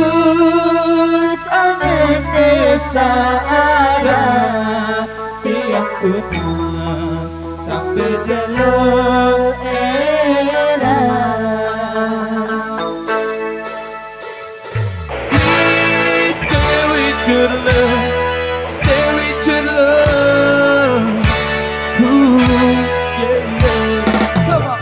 Tulus angan desa arah tiang tunang sampai jalur era. Please stay with your love, stay with your love. Ooh, yeah, yeah. Come on.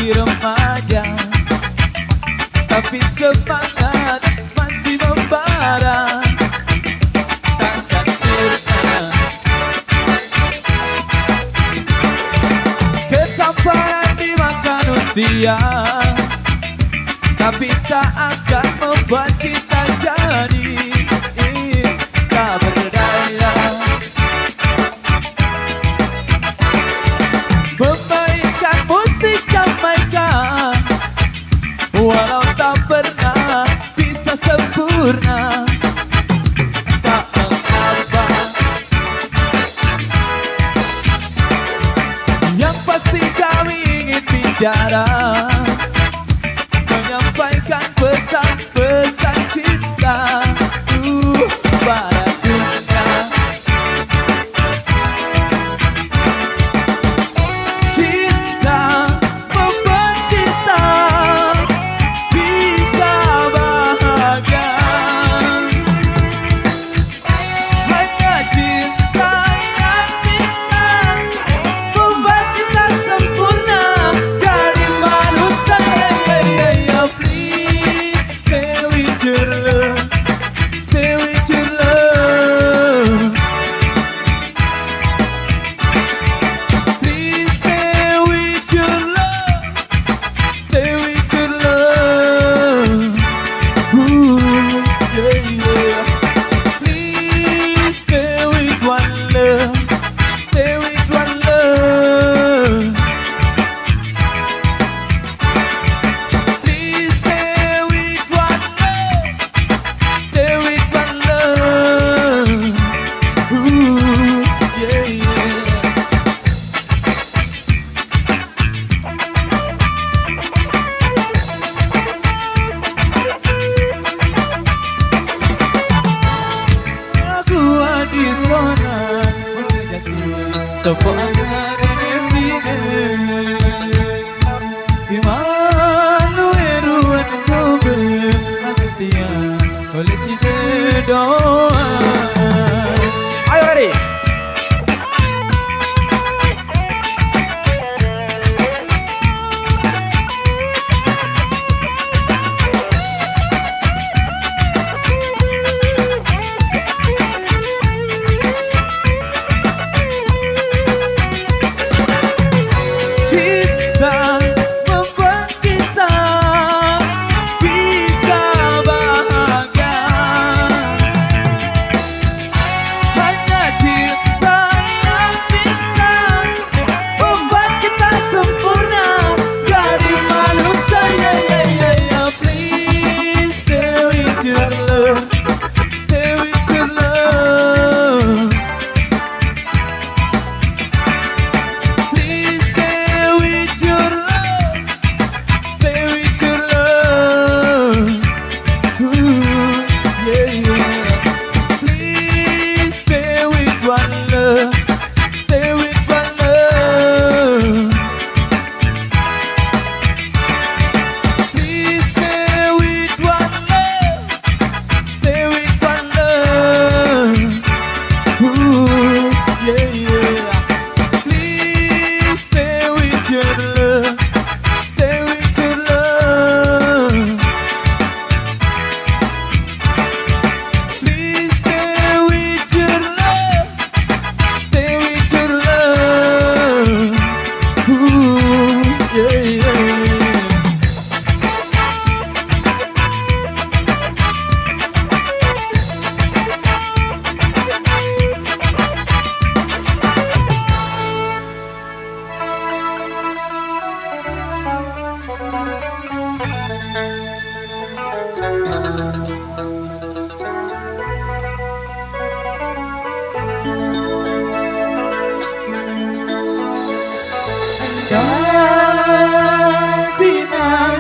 Remaja, tapi semangat masih membara, takkan sirna. Ketampanan dimakan usia, tapi tak akan membuat kita jadi tak berdaya. Memainkan musik Jamaika, walau tak pernah bisa sempurna, tak mengapa. Yang pasti kami ingin bicara, menyampaikan pesan-pesan cinta pada dunia. Cinta membuat kita bisa bahagia. Hanya cinta yang bisa membuat kita sempurna jadi manusia. Please stay with your love, stay with your love. Please stay with your love, stay with your love. Ooh, yeah, yeah. Please stay with one love, stay with one love. Please stay with one love, stay with one love. Ooh, yeah, yeah. Aku di sana menjadi sebuah di sini. Di mana eruan coba pengertian oleh si doa. Ayo ready. Cinta membuat kita bisa bahagia.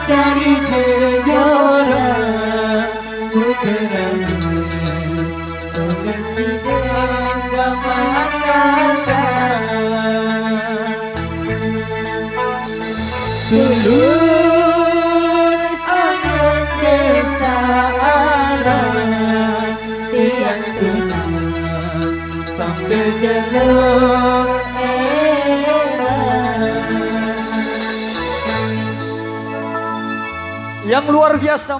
cari jejora bukan tulus angin desa arah tiang tunang sampai jalur era. Yang luar biasa.